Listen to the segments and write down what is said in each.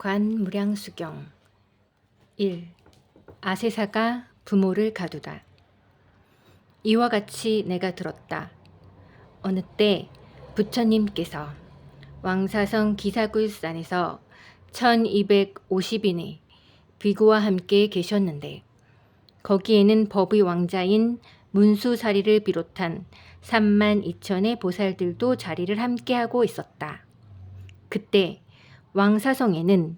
관무량수경 1. 아세사가 부모를 가두다. 이와 같이 내가 들었다. 어느 때 부처님께서 왕사성 기사굴산에서 1250인의 비구와 함께 계셨는데 거기에는 법의 왕자인 문수사리를 비롯한 32,000의 보살들도 자리를 함께하고 있었다. 그때 왕사성에는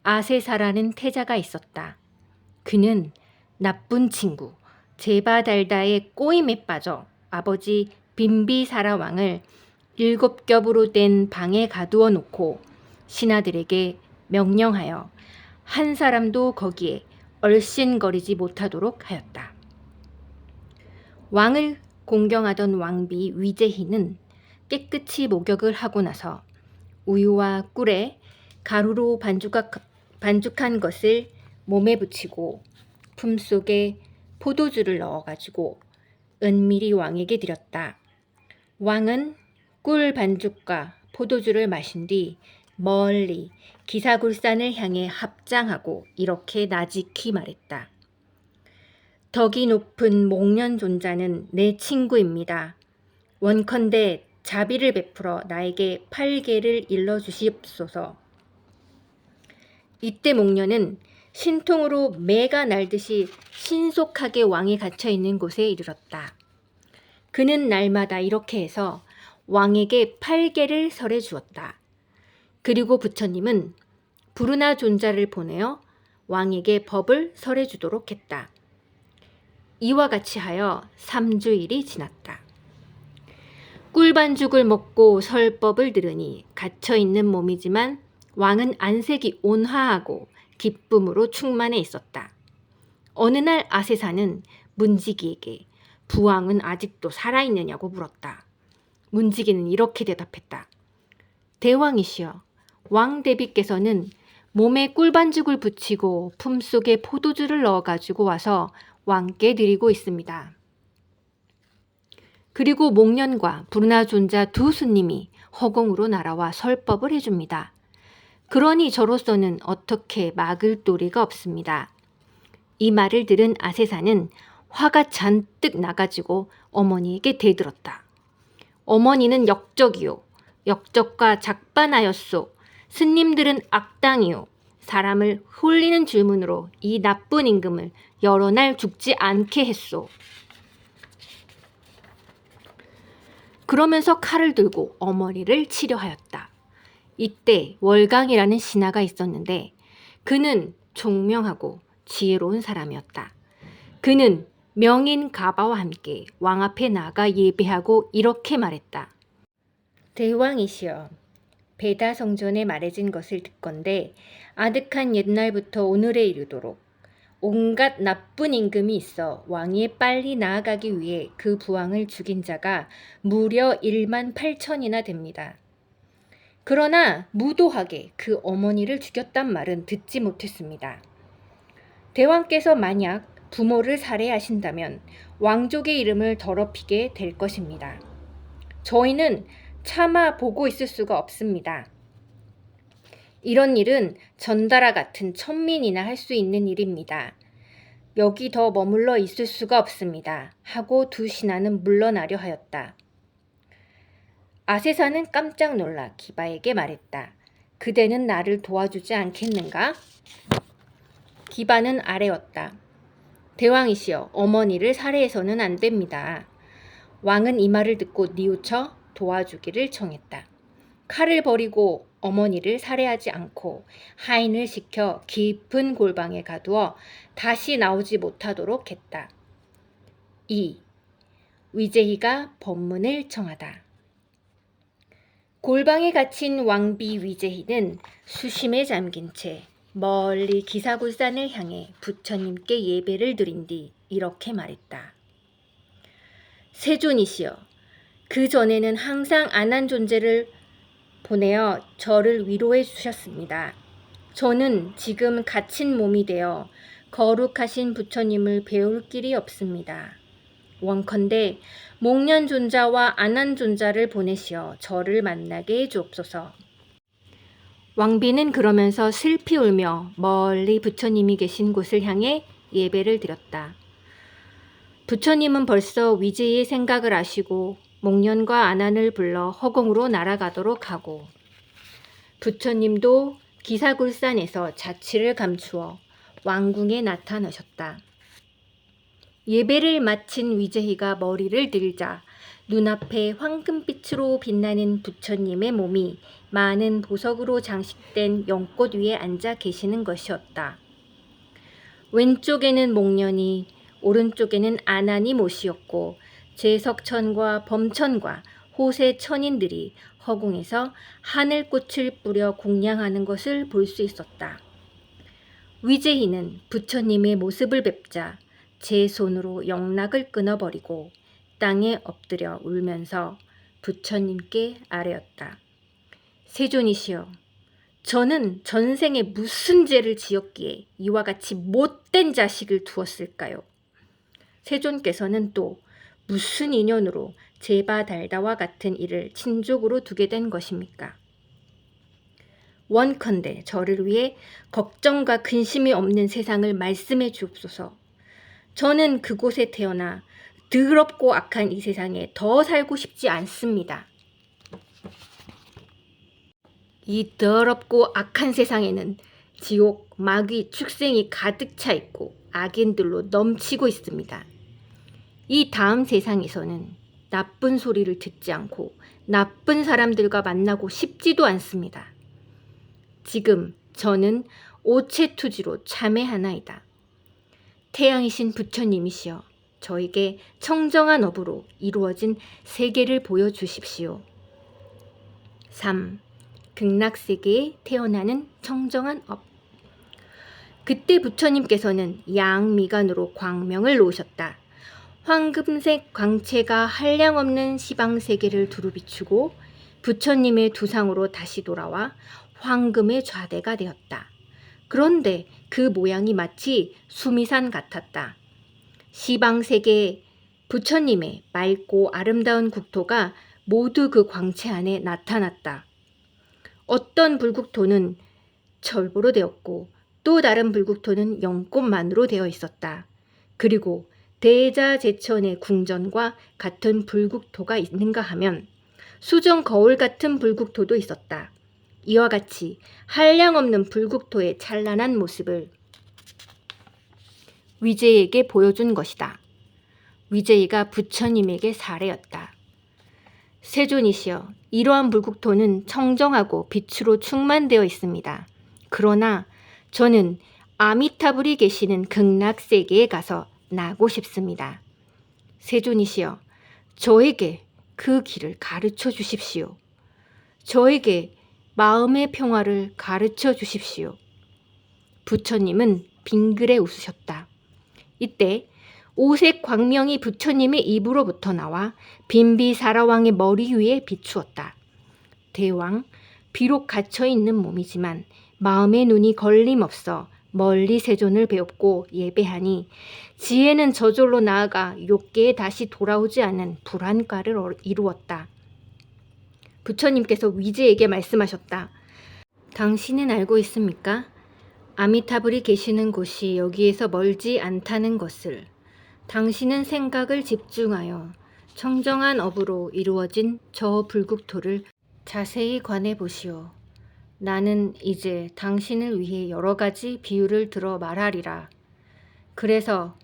아세사라는 태자가 있었다. 그는 나쁜 친구 제바달다의 꼬임에 빠져 아버지 빈비사라 왕을 7겹으로 된 방에 가두어 놓고 신하들에게 명령하여 한 사람도 거기에 얼씬거리지 못하도록 하였다. 왕을 공경하던 왕비 위제희는 깨끗이 목욕을 하고 나서 우유와 꿀에 가루로 반죽한 것을 몸에 붙이고 품속에 포도주를 넣어가지고 은밀히 왕에게 드렸다. 왕은 꿀 반죽과 포도주를 마신 뒤 멀리 기사굴산을 향해 합장하고 이렇게 나직히 말했다. 덕이 높은 목련존자는 내 친구입니다. 원컨대 자비를 베풀어 나에게 8개를 일러주시옵소서. 이때 목련은 신통으로 매가 날듯이 신속하게 왕이 갇혀있는 곳에 이르렀다. 그는 날마다 이렇게 해서 왕에게 8개를 설해 주었다. 그리고 부처님은 부르나 존자를 보내어 왕에게 법을 설해 주도록 했다. 이와 같이 하여 3주일이 지났다. 꿀반죽을 먹고 설법을 들으니 갇혀있는 몸이지만 왕은 안색이 온화하고 기쁨으로 충만해 있었다. 어느 날 아세사는 문지기에게 부왕은 아직도 살아있느냐고 물었다. 문지기는 이렇게 대답했다. 대왕이시여, 왕 대비께서는 몸에 꿀반죽을 붙이고 품속에 포도주를 넣어가지고 와서 왕께 드리고 있습니다. 그리고 목련과 부르나 존자 두 스님이 허공으로 날아와 설법을 해줍니다. 그러니 저로서는 어떻게 막을 도리가 없습니다. 이 말을 들은 아세사는 화가 잔뜩 나가지고 어머니에게 대들었다. 어머니는 역적이요. 역적과 작반하였소. 스님들은 악당이요. 사람을 홀리는 질문으로 이 나쁜 임금을 여러 날 죽지 않게 했소. 그러면서 칼을 들고 어머니를 치려하였다. 이때 월강이라는 신하가 있었는데 그는 총명하고 지혜로운 사람이었다. 그는 명인 가바와 함께 왕 앞에 나가 예배하고 이렇게 말했다. 대왕이시여, 베다 성전에 말해진 것을 듣건대 아득한 옛날부터 오늘에 이르도록 온갖 나쁜 임금이 있어 왕위에 빨리 나아가기 위해 그 부왕을 죽인 자가 무려 18,000이나 됩니다. 그러나 무도하게 그 어머니를 죽였단 말은 듣지 못했습니다. 대왕께서 만약 부모를 살해하신다면 왕족의 이름을 더럽히게 될 것입니다. 저희는 차마 보고 있을 수가 없습니다. 이런 일은 전달아 같은 천민이나 할 수 있는 일입니다. 여기 더 머물러 있을 수가 없습니다. 하고 두 신하는 물러나려 하였다. 아세사는 깜짝 놀라 기바에게 말했다. 그대는 나를 도와주지 않겠는가? 기바는 아뢰었다. 대왕이시여, 어머니를 살해해서는 안 됩니다. 왕은 이 말을 듣고 뉘우쳐 도와주기를 청했다. 칼을 버리고 어머니를 살해하지 않고 하인을 시켜 깊은 골방에 가두어 다시 나오지 못하도록 했다. 2. 위제희가 법문을 청하다. 골방에 갇힌 왕비 위제희는 수심에 잠긴 채 멀리 기사굴산을 향해 부처님께 예배를 드린 뒤 이렇게 말했다. 세존이시여, 그 전에는 항상 안한 존재를 보내어 저를 위로해 주셨습니다. 저는 지금 갇힌 몸이 되어 거룩하신 부처님을 배울 길이 없습니다. 원컨대 목련존자와 안한존자를 보내시어 저를 만나게 해 주옵소서. 왕비는 그러면서 슬피 울며 멀리 부처님이 계신 곳을 향해 예배를 드렸다. 부처님은 벌써 위제의 생각을 아시고 목련과 안안을 불러 허공으로 날아가도록 하고 부처님도 기사굴산에서 자취를 감추어 왕궁에 나타나셨다. 예배를 마친 위제희가 머리를 들자 눈앞에 황금빛으로 빛나는 부처님의 몸이 많은 보석으로 장식된 연꽃 위에 앉아 계시는 것이었다. 왼쪽에는 목련이, 오른쪽에는 안안이 모시었고 제석천과 범천과 호세 천인들이 허공에서 하늘꽃을 뿌려 공양하는 것을 볼 수 있었다. 위제희는 부처님의 모습을 뵙자 제 손으로 영락을 끊어버리고 땅에 엎드려 울면서 부처님께 아뢰었다. 세존이시여, 저는 전생에 무슨 죄를 지었기에 이와 같이 못된 자식을 두었을까요? 세존께서는 또 무슨 인연으로 제바달다와 같은 이를 친족으로 두게 된 것입니까? 원컨대 저를 위해 걱정과 근심이 없는 세상을 말씀해 주옵소서. 저는 그곳에 태어나 더럽고 악한 이 세상에 더 살고 싶지 않습니다. 이 더럽고 악한 세상에는 지옥, 마귀, 축생이 가득 차 있고 악인들로 넘치고 있습니다. 이 다음 세상에서는 나쁜 소리를 듣지 않고 나쁜 사람들과 만나고 싶지도 않습니다. 지금 저는 오체투지로 참회하나이다. 태양이신 부처님이시여, 저에게 청정한 업으로 이루어진 세계를 보여주십시오. 3. 극락세계에 태어나는 청정한 업. 그때 부처님께서는 양미간으로 광명을 놓으셨다. 황금색 광채가 한량없는 시방세계를 두루 비추고 부처님의 두상으로 다시 돌아와 황금의 좌대가 되었다. 그런데 그 모양이 마치 수미산 같았다. 시방세계에 부처님의 맑고 아름다운 국토가 모두 그 광채 안에 나타났다. 어떤 불국토는 철보로 되었고 또 다른 불국토는 연꽃만으로 되어 있었다. 그리고 대자제천의 궁전과 같은 불국토가 있는가 하면 수정 거울 같은 불국토도 있었다. 이와 같이 한량없는 불국토의 찬란한 모습을 위제에게 보여준 것이다. 위제이가 부처님에게 사례였다. 세존이시여, 이러한 불국토는 청정하고 빛으로 충만되어 있습니다. 그러나 저는 아미타불이 계시는 극락세계에 가서 나고 싶습니다. 세존이시여, 저에게 그 길을 가르쳐 주십시오. 저에게 마음의 평화를 가르쳐 주십시오. 부처님은 빙그레 웃으셨다. 이때 오색 광명이 부처님의 입으로부터 나와 빈비사라왕의 머리 위에 비추었다. 대왕, 비록 갇혀있는 몸이지만 마음의 눈이 걸림없어 멀리 세존을 배웠고 예배하니 지혜는 저절로 나아가 욕계에 다시 돌아오지 않은 불안가를 이루었다. 부처님께서 위제에게 말씀하셨다. 당신은 알고 있습니까? 아미타불이 계시는 곳이 여기에서 멀지 않다는 것을. 당신은 생각을 집중하여 청정한 업으로 이루어진 저 불국토를 자세히 관해 보시오. 나는 이제 당신을 위해 여러 가지 비유를 들어 말하리라. 그래서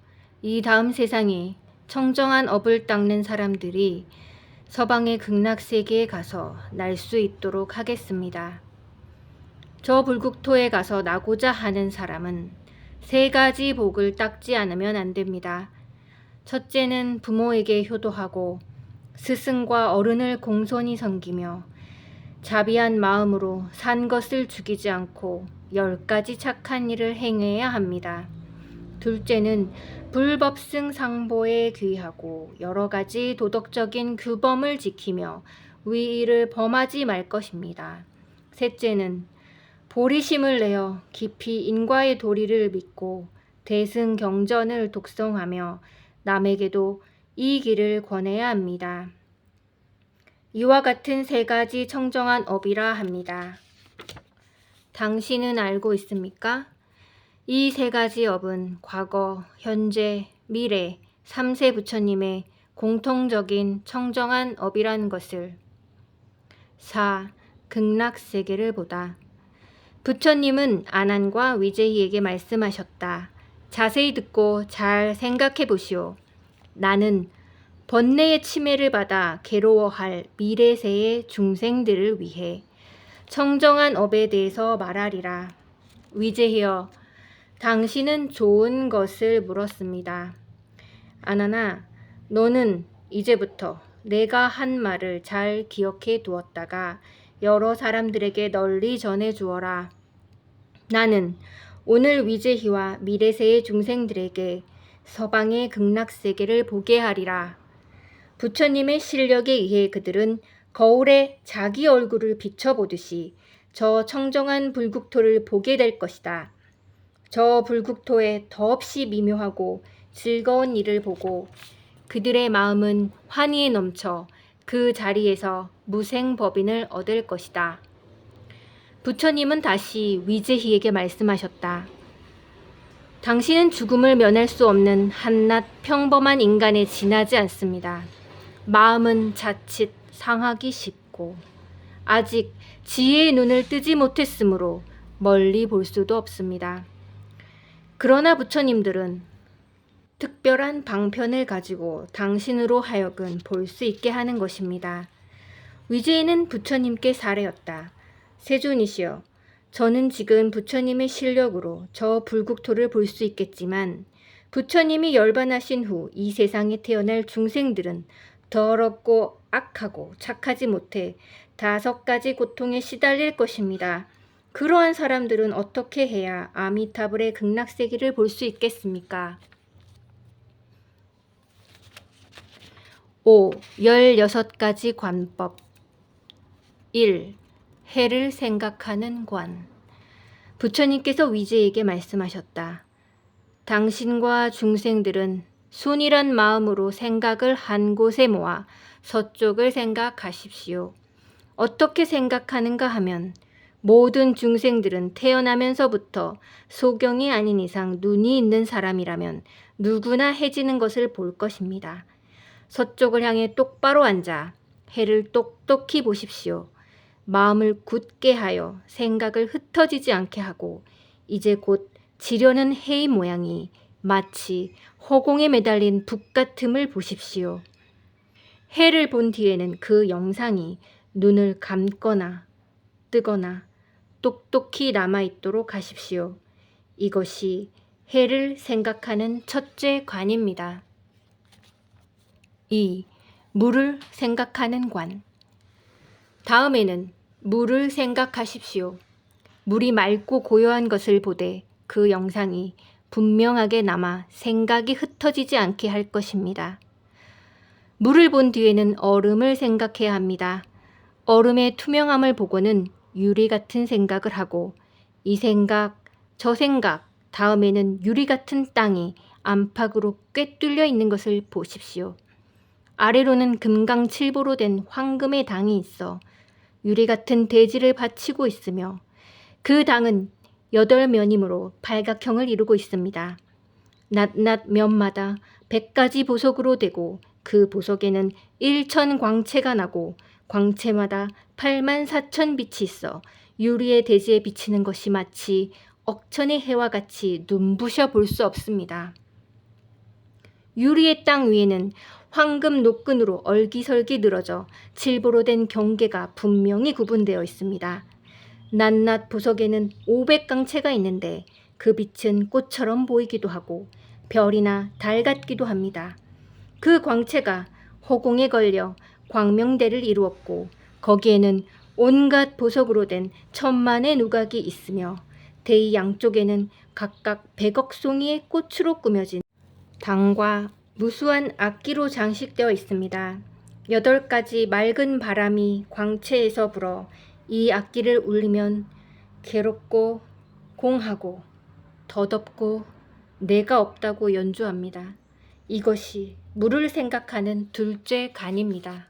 이 다음 세상에 청정한 업을 닦는 사람들이 서방의 극락세계에 가서 날 수 있도록 하겠습니다. 저 불국토에 가서 나고자 하는 사람은 3가지 복을 닦지 않으면 안 됩니다. 첫째는 부모에게 효도하고 스승과 어른을 공손히 섬기며 자비한 마음으로 산 것을 죽이지 않고 10가지 착한 일을 행해야 합니다. 둘째는 불법승 상보에 귀하고 여러 가지 도덕적인 규범을 지키며 위의를 범하지 말 것입니다. 셋째는 보리심을 내어 깊이 인과의 도리를 믿고 대승경전을 독송하며 남에게도 이 길을 권해야 합니다. 이와 같은 3가지 청정한 업이라 합니다. 당신은 알고 있습니까? 이 세 가지 업은 과거, 현재, 미래 3세 부처님의 공통적인 청정한 업이라는 것을. 4. 극락세계를 보다. 부처님은 아난과 위제희에게 말씀하셨다. 자세히 듣고 잘 생각해 보시오. 나는 번뇌의 침해를 받아 괴로워할 미래세의 중생들을 위해 청정한 업에 대해서 말하리라. 위제희여, 당신은 좋은 것을 물었습니다. 아나나, 너는 이제부터 내가 한 말을 잘 기억해 두었다가 여러 사람들에게 널리 전해 주어라. 나는 오늘 위제희와 미래세의 중생들에게 서방의 극락세계를 보게 하리라. 부처님의 실력에 의해 그들은 거울에 자기 얼굴을 비춰보듯이 저 청정한 불국토를 보게 될 것이다. 저 불국토에 더없이 미묘하고 즐거운 일을 보고 그들의 마음은 환희에 넘쳐 그 자리에서 무생법인을 얻을 것이다. 부처님은 다시 위제희에게 말씀하셨다. 당신은 죽음을 면할 수 없는 한낱 평범한 인간에 지나지 않습니다. 마음은 자칫 상하기 쉽고 아직 지혜의 눈을 뜨지 못했으므로 멀리 볼 수도 없습니다. 그러나 부처님들은 특별한 방편을 가지고 당신으로 하여금 볼 수 있게 하는 것입니다. 위제희는 부처님께 사례였다. 세존이시여, 저는 지금 부처님의 실력으로 저 불국토를 볼 수 있겠지만 부처님이 열반하신 후 이 세상에 태어날 중생들은 더럽고 악하고 착하지 못해 5가지 고통에 시달릴 것입니다. 그러한 사람들은 어떻게 해야 아미타불의 극락세계를 볼 수 있겠습니까? 5. 16가지 관법. 1. 해를 생각하는 관. 부처님께서 위제에게 말씀하셨다. 당신과 중생들은 순이란 마음으로 생각을 한 곳에 모아 서쪽을 생각하십시오. 어떻게 생각하는가 하면 모든 중생들은 태어나면서부터 소경이 아닌 이상 눈이 있는 사람이라면 누구나 해지는 것을 볼 것입니다. 서쪽을 향해 똑바로 앉아 해를 똑똑히 보십시오. 마음을 굳게 하여 생각을 흩어지지 않게 하고 이제 곧 지려는 해의 모양이 마치 허공에 매달린 북 같음을 보십시오. 해를 본 뒤에는 그 영상이 눈을 감거나 뜨거나 똑똑히 남아있도록 하십시오. 이것이 해를 생각하는 첫째 관입니다. 2. 물을 생각하는 관. 다음에는 물을 생각하십시오. 물이 맑고 고요한 것을 보되 그 영상이 분명하게 남아 생각이 흩어지지 않게 할 것입니다. 물을 본 뒤에는 얼음을 생각해야 합니다. 얼음의 투명함을 보고는 유리 같은 생각을 하고 이 생각, 저 생각, 다음에는 유리 같은 땅이 안팎으로 꿰뚫려 있는 것을 보십시오. 아래로는 금강칠보로 된 황금의 당이 있어 유리 같은 대지를 받치고 있으며 그 당은 8면이므로 팔각형을 이루고 있습니다. 낱낱 면마다 100가지 보석으로 되고 그 보석에는 1000 광채가 나고 광채마다 84,000 빛이 있어 유리의 대지에 비치는 것이 마치 억천의 해와 같이 눈부셔 볼 수 없습니다. 유리의 땅 위에는 황금 노끈으로 얼기설기 늘어져 칠보로 된 경계가 분명히 구분되어 있습니다. 낱낱 보석에는 500광채가 있는데 그 빛은 꽃처럼 보이기도 하고 별이나 달 같기도 합니다. 그 광채가 허공에 걸려 광명대를 이루었고 거기에는 온갖 보석으로 된 천만의 누각이 있으며 대의 양쪽에는 각각 100억 송이의 꽃으로 꾸며진 당과 무수한 악기로 장식되어 있습니다. 8가지 맑은 바람이 광채에서 불어 이 악기를 울리면 괴롭고 공하고 더덥고 내가 없다고 연주합니다. 이것이 물을 생각하는 둘째 간입니다.